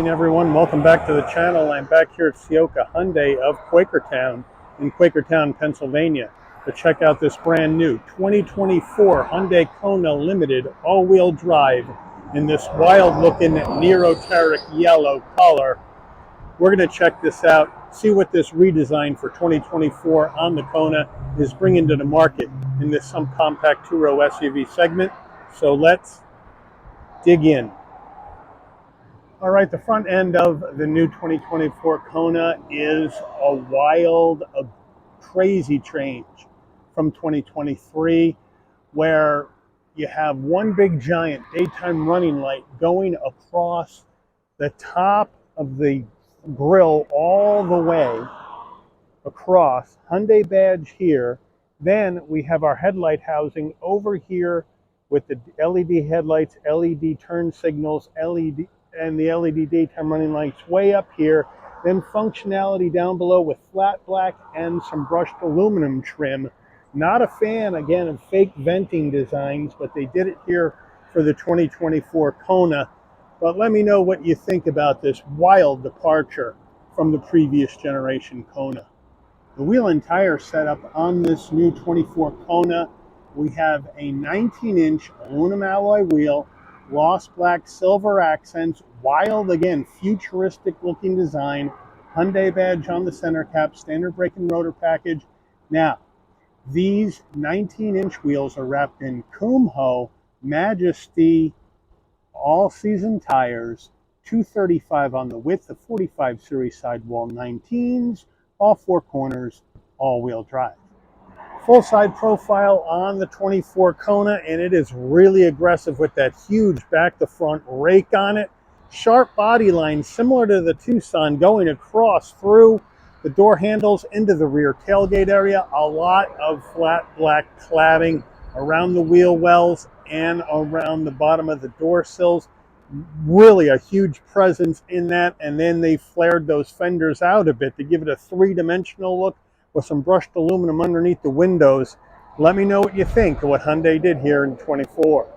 morning, everyone. Welcome back to the channel. I'm back here at Ciocca Hyundai of Quakertown in Quakertown, Pennsylvania to check out this brand new 2024 Hyundai Kona Limited all-wheel drive in this wild-looking Neroteric yellow color. We're going to check this out, see what this redesign for 2024 on the Kona is bringing to the market in this subcompact two-row SUV segment. So let's dig in. All right, the front end of the new 2024 Kona is a wild, crazy change from 2023, where you have one big giant daytime running light going across the top of the grille all the way across. Hyundai badge here. Then we have our headlight housing over here with the LED headlights, LED turn signals, and the LED daytime running lights way up here. Then functionality down below with flat black and some brushed aluminum trim. Not a fan, again, of fake venting designs, but they did it here for the 2024 Kona. But let me know what you think about this wild departure from the previous generation Kona. The wheel and tire setup on this new 24 Kona, we have a 19-inch aluminum alloy wheel, gloss black silver accents, wild, again, futuristic looking design, Hyundai badge on the center cap, standard brake and rotor package. Now, these 19-inch wheels are wrapped in Kumho Majesty all-season tires, 235 on the width, the 45 series sidewall 19s, all four corners, all-wheel drive. Full side profile on the 24 Kona, and it is really aggressive with that huge back to front rake on it. Sharp body line similar to the Tucson going across through the door handles into the rear tailgate area. A lot of flat black cladding around the wheel wells and around the bottom of the door sills. Really a huge presence in that, and then they flared those fenders out a bit to give it a three-dimensional look with some brushed aluminum underneath the windows. Let me know what you think of what Hyundai did here in 24.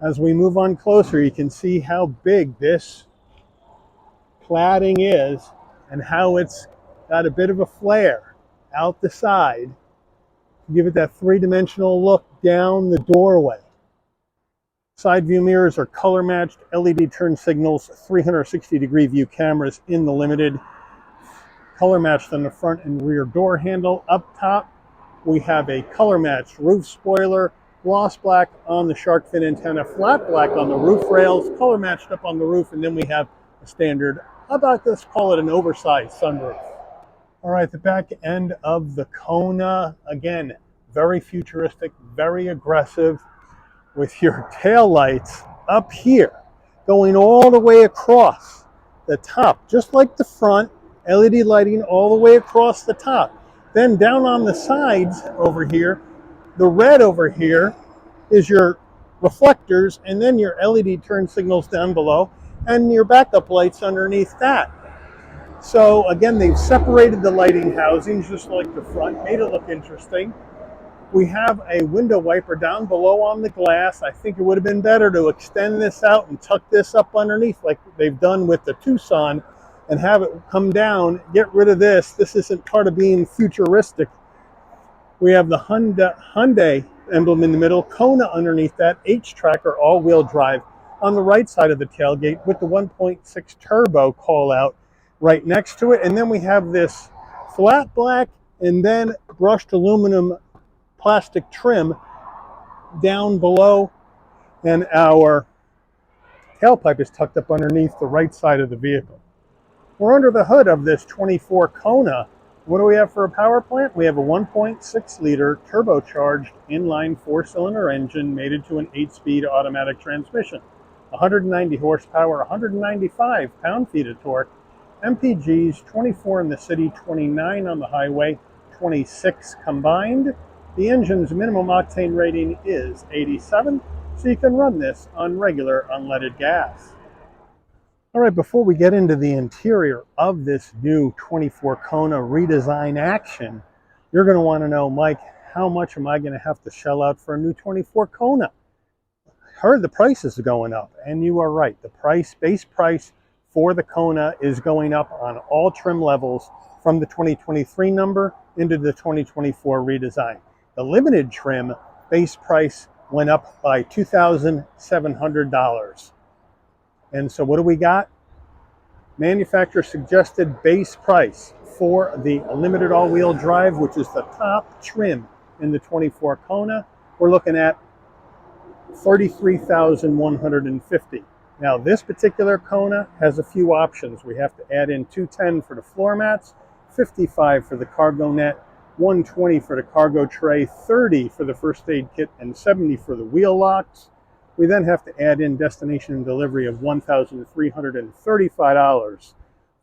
As we move on closer, you can see how big this cladding is and how it's got a bit of a flare out the side to give it that three-dimensional look down the doorway. Side view mirrors are color matched, LED turn signals, 360-degree view cameras in the Limited. Color matched on the front and rear door handle. Up top, we have a color matched roof spoiler, gloss black on the shark fin antenna, flat black on the roof rails, color matched up on the roof, and then we have a standard, let's call it an oversized sunroof. All right, the back end of the Kona, again, very futuristic, very aggressive, with your tail lights up here, going all the way across the top, just like the front, LED lighting all the way across the top. Then down on the sides over here, the red over here is your reflectors, and then your LED turn signals down below, and your backup lights underneath that. So again, they've separated the lighting housings just like the front, made it look interesting. We have a window wiper down below on the glass. I think it would have been better to extend this out and tuck this up underneath like they've done with the Tucson and have it come down, get rid of this. This isn't part of being futuristic. We have the Hyundai emblem in the middle, Kona underneath that, H-Tracker all-wheel drive on the right side of the tailgate with the 1.6 turbo call out right next to it. And then we have this flat black and then brushed aluminum plastic trim down below, and our tailpipe is tucked up underneath the right side of the vehicle. We're under the hood of this 24 Kona. What do we have for a power plant? We have a 1.6 liter turbocharged inline four-cylinder engine mated to an 8-speed automatic transmission. 190 horsepower, 195 pound-feet of torque. MPGs 24 in the city, 29 on the highway, 26 combined. The engine's minimum octane rating is 87, so you can run this on regular unleaded gas. All right, before we get into the interior of this new 24 Kona redesign action, you're going to want to know, Mike, how much am I going to have to shell out for a new 24 Kona? I heard the prices are going up, and you are right. The base price for the Kona is going up on all trim levels from the 2023 number into the 2024 redesign. The limited trim base price went up by $2,700. And so what do we got? Manufacturer suggested base price for the limited all-wheel drive, which is the top trim in the 24 Kona, we're looking at $33,150. Now this particular Kona has a few options. We have to add in $210 for the floor mats, $55 for the cargo net, $120 for the cargo tray, $30 for the first aid kit, and $70 for the wheel locks. We then have to add in destination and delivery of $1,335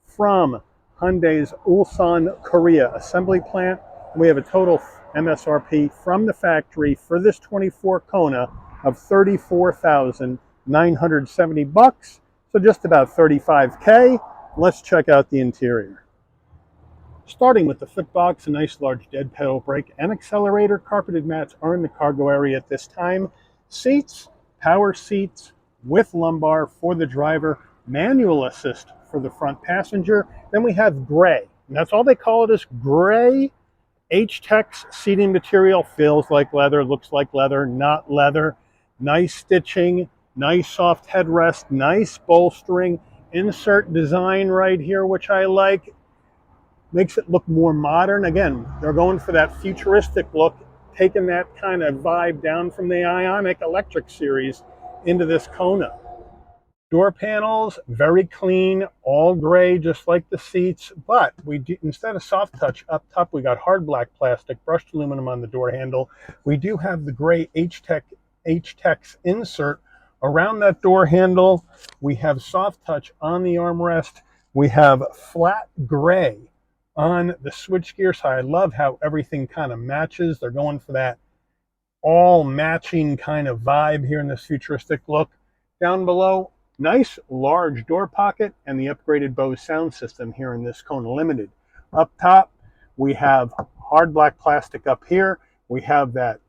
from Hyundai's Ulsan, Korea assembly plant. We have a total MSRP from the factory for this 24 Kona of $34,970, so just about $35K. Let's check out the interior. Starting with the footbox, a nice large dead pedal brake and accelerator. Carpeted mats are in the cargo area at this time. Seats, power seats with lumbar for the driver, manual assist for the front passenger. Then we have gray, and that's all they call it, is gray. H-Tex seating material, feels like leather, looks like leather, not leather. Nice stitching, nice soft headrest, nice bolstering, insert design right here, which I like. Makes it look more modern. Again, they're going for that futuristic look, taking that kind of vibe down from the Ioniq Electric series into this Kona. Door panels, very clean, all gray, just like the seats, but we do, instead of soft touch up top, we got hard black plastic, brushed aluminum on the door handle. We do have the gray H-Tex insert around that door handle. We have soft touch on the armrest. We have flat gray on the switchgear side. I love how everything kind of matches. They're going for that all matching kind of vibe here in this futuristic look. Down below, nice large door pocket and the upgraded Bose sound system here in this Kona Limited. Up top, we have hard black plastic up here. We have that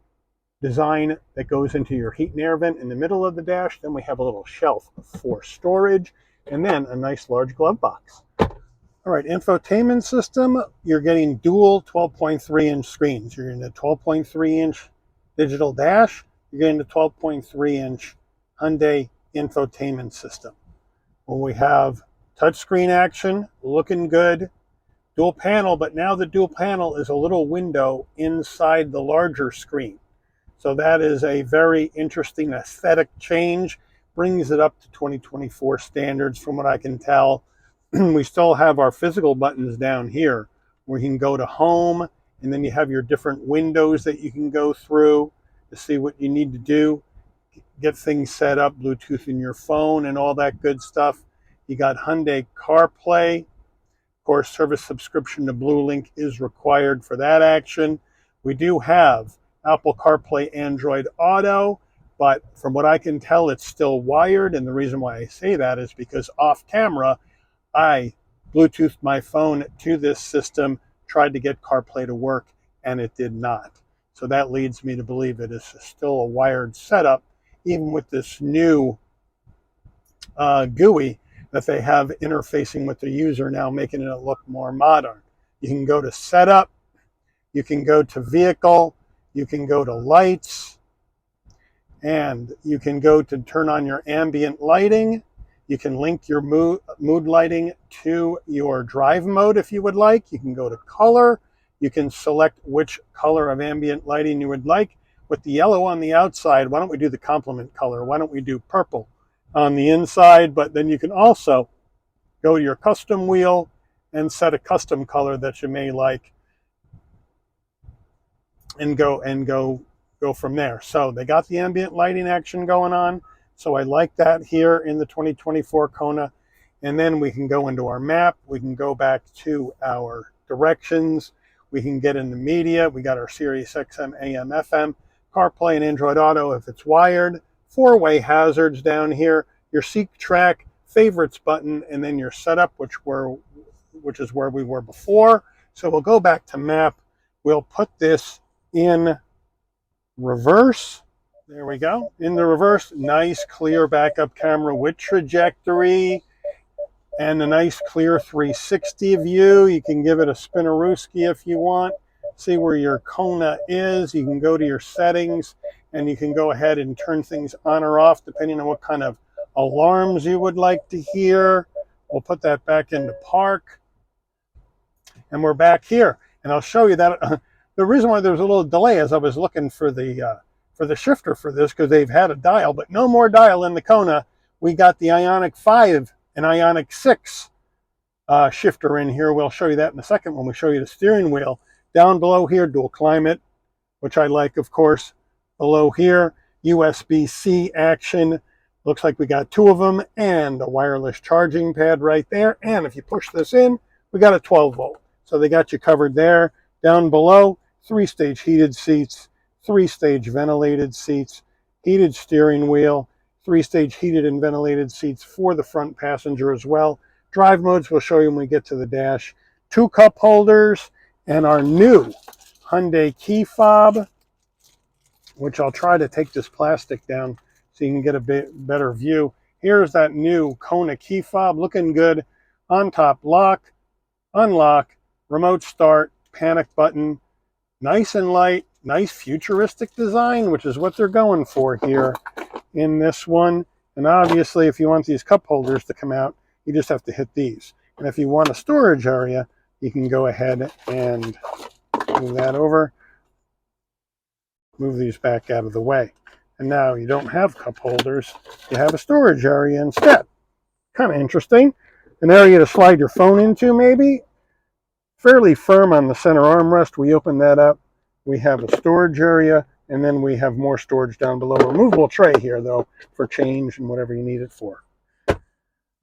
design that goes into your heat and air vent in the middle of the dash. Then we have a little shelf for storage, and then a nice large glove box. All right, infotainment system, you're getting dual 12.3-inch screens. You're getting a 12.3-inch digital dash. You're getting the 12.3-inch Hyundai infotainment system. When we have touchscreen action, looking good. Dual panel, but now the dual panel is a little window inside the larger screen. So that is a very interesting aesthetic change. Brings it up to 2024 standards from what I can tell. We still have our physical buttons down here where you can go to home, and then you have your different windows that you can go through to see what you need to do. Get things set up, Bluetooth in your phone and all that good stuff. You got Hyundai CarPlay. Of course, service subscription to BlueLink is required for that action. We do have Apple CarPlay Android Auto, but from what I can tell, it's still wired. And the reason why I say that is because off camera, I Bluetoothed my phone to this system, tried to get CarPlay to work, and it did not. So that leads me to believe it is still a wired setup, even with this new GUI that they have interfacing with the user now, making it look more modern. You can go to setup, you can go to vehicle, you can go to lights, and you can go to turn on your ambient lighting. You can link your mood lighting to your drive mode if you would like. You can go to color. You can select which color of ambient lighting you would like. With the yellow on the outside, why don't we do the complement color? Why don't we do purple on the inside? But then you can also go to your custom wheel and set a custom color that you may like, and go from there. So they got the ambient lighting action going on. So I like that here in the 2024 Kona. And then we can go into our map. We can go back to our directions. We can get in the media. We got our Sirius XM, AM, FM, CarPlay and Android Auto if it's wired. Four-way hazards down here. Your Seek Track, favorites button, and then your setup, which is where we were before. So we'll go back to map. We'll put this in reverse. There we go. In the reverse, nice clear backup camera with trajectory. and a nice clear 360 view. You can give it a spinnerooski if you want. See where your Kona is. You can go to your settings and you can go ahead and turn things on or off depending on what kind of alarms you would like to hear. We'll put that back into park. And we're back here. And I'll show you that. The reason why there was a little delay is I was looking for the shifter for this because they've had a dial, but no more dial in the Kona. We got the Ioniq 5 and Ioniq 6 shifter in here. We'll show you that in a second when we show you the steering wheel. Down below here, dual climate, which I like, of course. Below here, USB-C action. Looks like we got 2 of them and a wireless charging pad right there. And if you push this in, we got a 12 volt. So they got you covered there. Down below, 3-stage heated seats, 3-stage ventilated seats, heated steering wheel, 3-stage heated and ventilated seats for the front passenger as well. Drive modes we'll show you when we get to the dash. 2 cup holders and our new Hyundai key fob, which I'll try to take this plastic down so you can get a bit better view. Here's that new Kona key fob, looking good. On top, lock, unlock, remote start, panic button, nice and light, nice futuristic design, which is what they're going for here in this one. And obviously, if you want these cup holders to come out, you just have to hit these. And if you want a storage area, you can go ahead and move that over, move these back out of the way. And now you don't have cup holders, you have a storage area instead. Kind of interesting. An area to slide your phone into, maybe. Fairly firm on the center armrest. We open that up. We have a storage area, and then we have more storage down below. Removable tray here, though, for change and whatever you need it for.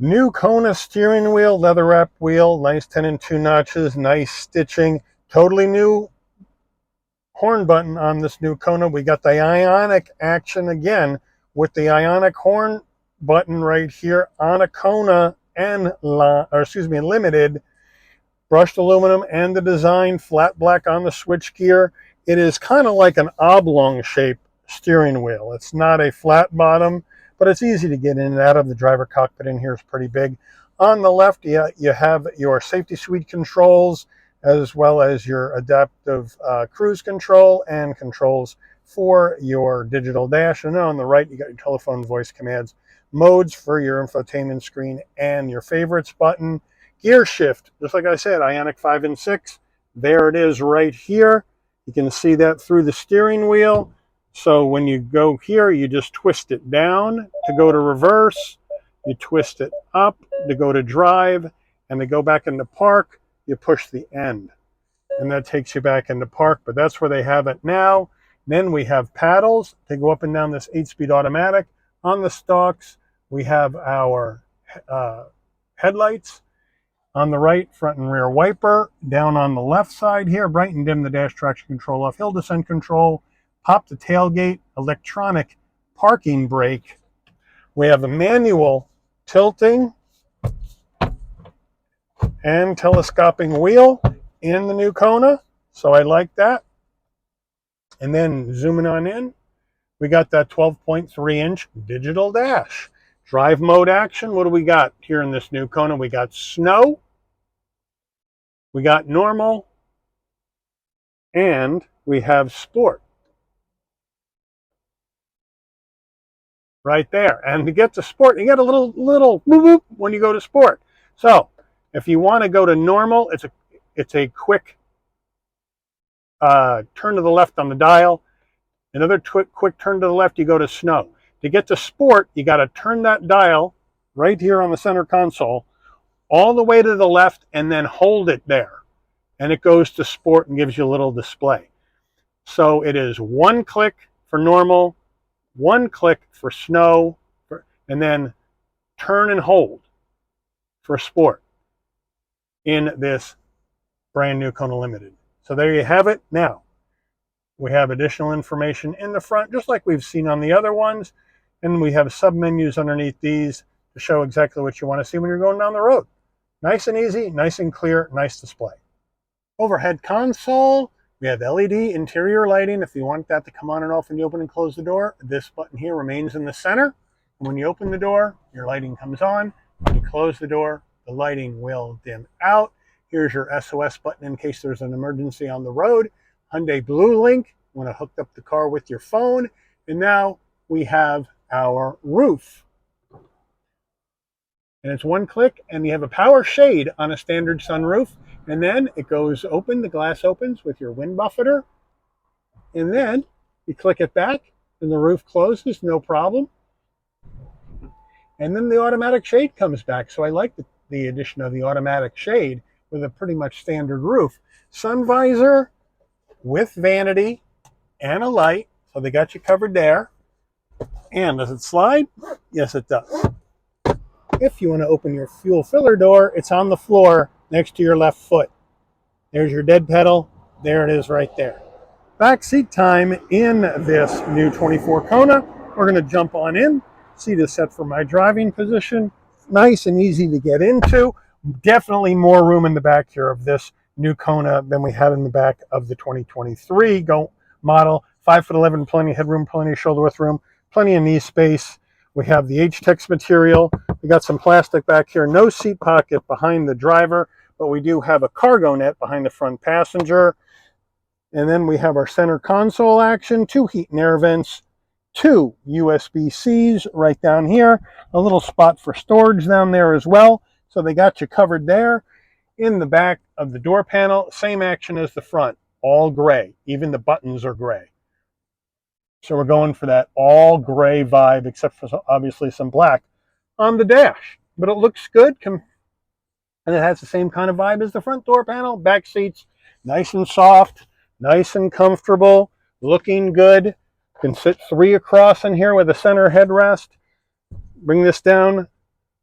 New Kona steering wheel, leather wrap wheel, nice 10 and 2 notches, nice stitching. Totally new horn button on this new Kona. We got the Ioniq action again with the Ioniq horn button right here on a Kona and Limited. Brushed aluminum and the design, flat black on the switch gear. It is kind of like an oblong shaped steering wheel. It's not a flat bottom, but it's easy to get in and out of. The driver cockpit in here is pretty big. On the left, you have your safety suite controls, as well as your adaptive cruise control and controls for your digital dash. And then on the right, you got your telephone voice commands, modes for your infotainment screen, and your favorites button. Gear shift, just like I said, Ioniq 5 and 6. There it is right here. You can see that through the steering wheel. So when you go here, you just twist it down to go to reverse. You twist it up to go to drive. And to go back into park, you push the end. And that takes you back into park. But that's where they have it now. Then we have paddles to go up and down this 8-speed automatic. On the stalks, we have our headlights. On the right, front and rear wiper. Down on the left side here, bright and dim the dash, traction control off, hill descent control, pop the tailgate, electronic parking brake. We have a manual tilting and telescoping wheel in the new Kona, so I like that. And then zooming on in, we got that 12.3-inch digital dash. Drive mode action, what do we got here in this new Kona? We got snow, we got normal, and we have sport. Right there. And to get to sport, you get a little boop boop when you go to sport. So if you want to go to normal, it's a quick turn to the left on the dial. Another quick turn to the left, you go to snow. To get to sport, you got to turn that dial right here on the center console all the way to the left and then hold it there. And it goes to sport and gives you a little display. So it is one click for normal, one click for snow, and then turn and hold for sport in this brand new Kona Limited. So there you have it. Now, we have additional information in the front, just like we've seen on the other ones. And we have sub-menus underneath these to show exactly what you want to see when you're going down the road. Nice and easy, nice and clear, nice display. Overhead console, we have LED interior lighting. If you want that to come on and off when you open and close the door, this button here remains in the center. And when you open the door, your lighting comes on. When you close the door, The lighting will dim out. Here's your SOS button in case there's an emergency on the road. Hyundai Blue Link, you want to hook up the car with your phone. And now we have our roof. And it's one click, and you have a power shade on a standard sunroof. And then it goes open, the glass opens with your wind buffeter. And then you click it back, and the roof closes, no problem. And then the automatic shade comes back. So I like the addition of the automatic shade with a pretty much standard roof. Sun visor with vanity and a light. So they got you covered there. And does it slide? Yes, it does. If you want to open your fuel filler door, it's on the floor next to your left foot. There's your dead pedal. There it is right there. Back seat time in this new 24 Kona. We're going to jump on in. Seat is set for my driving position. Nice and easy to get into. Definitely more room in the back here of this new Kona than we had in the back of the 2023 model. 5'11", plenty of headroom, plenty of shoulder width room, plenty of knee space. We have the H-Tex material. We got some plastic back here. No seat pocket behind the driver, but we do have a cargo net behind the front passenger. And then we have our center console action, 2 heat and air vents, 2 USB-Cs right down here, a little spot for storage down there as well. So they got you covered there. In the back of the door panel, same action as the front, all gray. Even the buttons are gray. So we're going for that all gray vibe, except for obviously some black on the dash. But it looks good. And it has the same kind of vibe as the front door panel. Back seats, nice and soft, nice and comfortable, looking good. You can sit 3 across in here with a center headrest. Bring this down,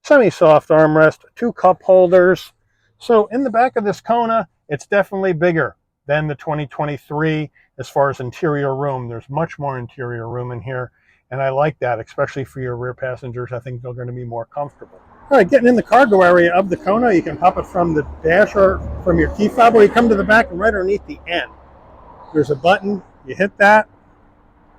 semi-soft armrest, 2 cup holders. So in the back of this Kona, it's definitely bigger than the 2023 as far as interior room. There's much more interior room in here, and I like that, especially for your rear passengers. I think they're going to be more comfortable. All right, getting in the cargo area of the Kona, you can pop it from the dash or from your key fob, or you come to the back and right underneath the end. There's a button, you hit that.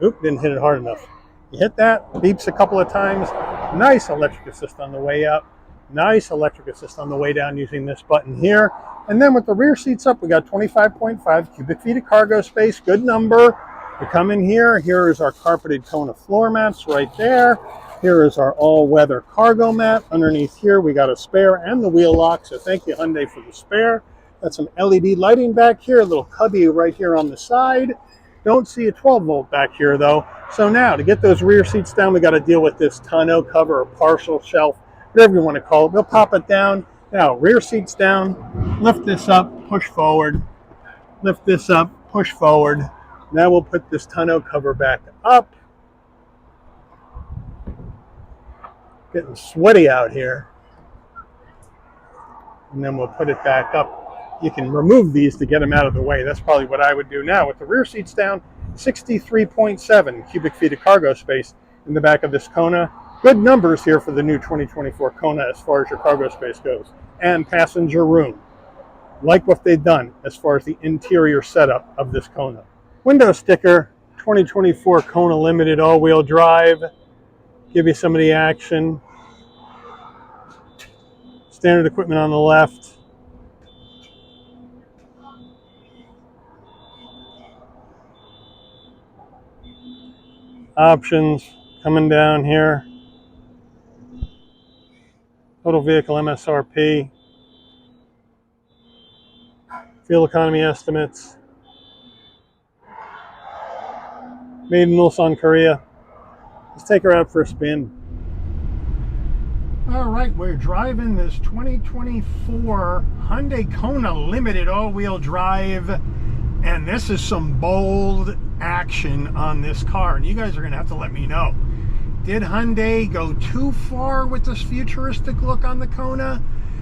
Oop, didn't hit it hard enough. You hit that, beeps a couple of times. Nice electric assist on the way up. Nice electric assist on the way down using this button here. And then with the rear seats up, we got 25.5 cubic feet of cargo space. Good number. We come in here. Here is our carpeted Kona floor mats right there. Here is our all-weather cargo mat. Underneath here, we got a spare and the wheel lock. So thank you, Hyundai, for the spare. Got some LED lighting back here. A little cubby right here on the side. Don't see a 12-volt back here, though. So now, to get those rear seats down, we got to deal with this tonneau cover or partial shelf, whatever you want to call it. We'll pop it down. Now, rear seats down. Lift this up, push forward. Lift this up, push forward. Now we'll put this tonneau cover back up. Getting sweaty out here. And then we'll put it back up. You can remove these to get them out of the way. That's probably what I would do now. With the rear seats down, 63.7 cubic feet of cargo space in the back of this Kona. Good numbers here for the new 2024 Kona as far as your cargo space goes. And passenger room. Like what they've done as far as the interior setup of this Kona. Window sticker, 2024 Kona Limited all-wheel drive. Give you some of the action. Standard equipment on the left. Options coming down here. Total vehicle MSRP. Fuel economy estimates. Made in Ulsan, Korea. Let's take her out for a spin. All right, we're driving this 2024 Hyundai Kona Limited all-wheel drive, and this is some bold action on this car, and you guys are going to have to let me know. Did Hyundai go too far with this futuristic look on the Kona?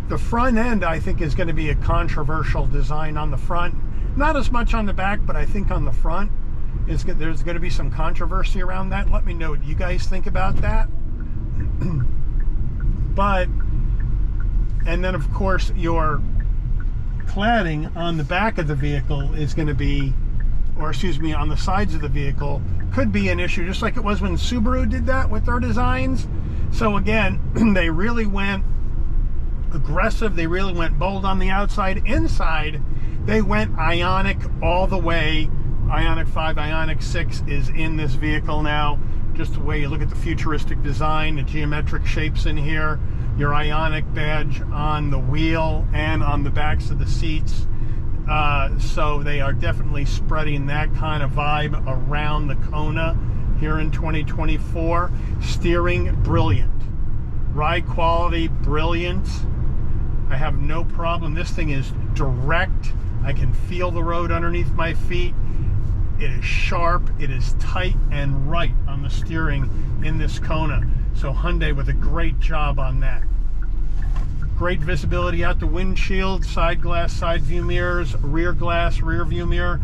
The front end, I think, is going to be a controversial design on the front. Not as much on the back, but I think on the front, there's going to be some controversy around that. Let me know what you guys think about that. And then, of course, your cladding on the back of the vehicle is going to be, or excuse me, on the sides of the vehicle, could be an issue, just like it was when Subaru did that with their designs. So again, they really went aggressive. They really went bold on the outside. Inside, they went Ionic all the way. Ionic 5, Ionic 6 is in this vehicle now. Just the way you look at the futuristic design, the geometric shapes in here, your Ionic badge on the wheel and on the backs of the seats. So they are definitely spreading that kind of vibe around the Kona here in 2024. Steering, brilliant. Ride quality, brilliant. I have no problem. This thing is direct. I can feel the road underneath my feet. It is sharp, it is tight and right on the steering in this Kona. So Hyundai with a great job on that. Great visibility out the windshield, side glass, side view mirrors, rear glass, rear view mirror.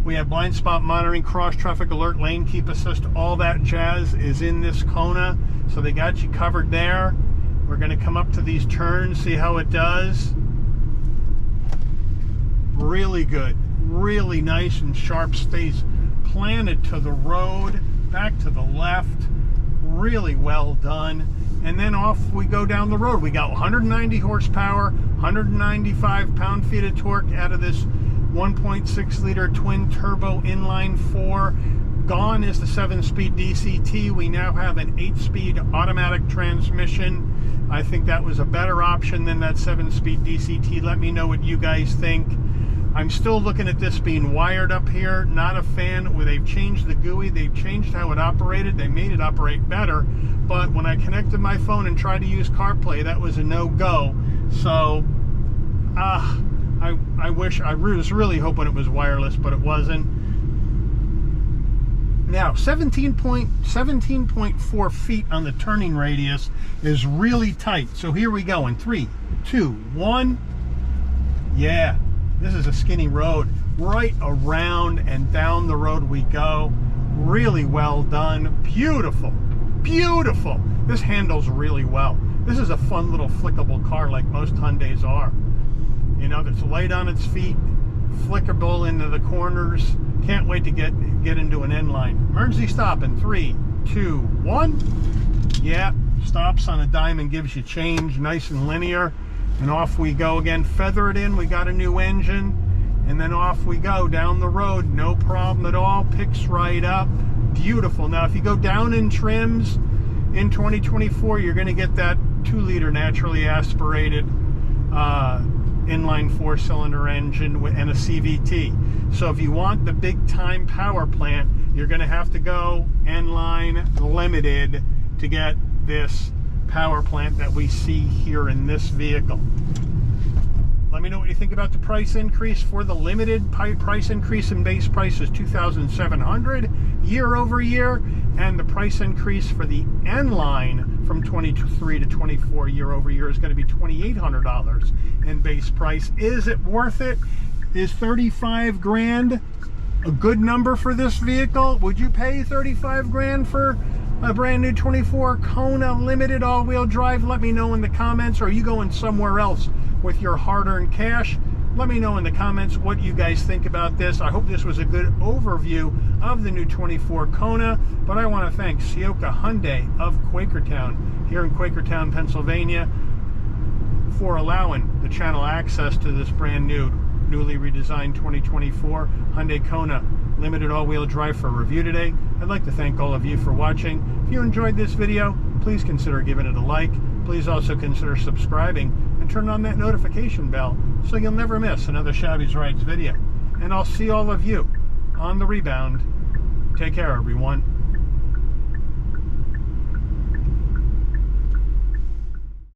We have blind spot monitoring, cross traffic alert, lane keep assist, all that jazz is in this Kona. So they got you covered there. We're gonna come up to these turns, see how it does. Really good. Really nice and sharp, stays planted to the road, back to the left, really well done. And then off we go down the road. We got 190 horsepower, 195 pound-feet of torque out of this 1.6 liter twin turbo inline 4. Gone is the 7-speed DCT. We now have an 8-speed automatic transmission. I think that was a better option than that 7-speed DCT. Let me know what you guys think. I'm still looking at this being wired up here. Not a fan. Where they've changed the GUI, they've changed how it operated, they made it operate better, but when I connected my phone and tried to use CarPlay, that was a no-go. So I was really hoping it was wireless, but it wasn't. Now 17.4 feet on the turning radius is really tight. So here we go in 3, 2, 1. Yeah. This is a skinny road. Right around and down the road we go. Really well done. Beautiful. Beautiful. This handles really well. This is a fun little flickable car like most Hyundais are. You know, that's light on its feet, flickable into the corners. Can't wait to get into an end line. Emergency stop in 3, 2, 1. Yeah, stops on a dime and gives you change. Nice and linear. And off we go again. Feather it in. We got a new engine. And then off we go down the road. No problem at all. Picks right up. Beautiful. Now, if you go down in trims in 2024, you're going to get that 2-liter naturally aspirated inline 4-cylinder engine and a CVT. So if you want the big time power plant, you're going to have to go N-line limited to get this power plant that we see here in this vehicle. Let me know what you think about the price increase. For the limited price increase in base price is $2,700 year over year, and the price increase for the N line from 23 to 24 year over year is going to be $2,800 in base price. Is it worth it? Is 35 grand a good number for this vehicle? Would you pay 35 grand for a brand new 24 Kona limited all-wheel drive? Let me know in the comments. Or are you going somewhere else with your hard-earned cash? Let me know in the comments what you guys think about this. I hope this was a good overview of the new 24 Kona, but I want to thank Ciocca Hyundai of Quakertown here in Quakertown, Pennsylvania, for allowing the channel access to this brand new, newly redesigned 2024 Hyundai Kona limited all-wheel drive for review today. I'd like to thank all of you for watching. If you enjoyed this video, please consider giving it a like. Please also consider subscribing and turn on that notification bell so you'll never miss another Shabby's Rides video. And I'll see all of you on the rebound. Take care, everyone.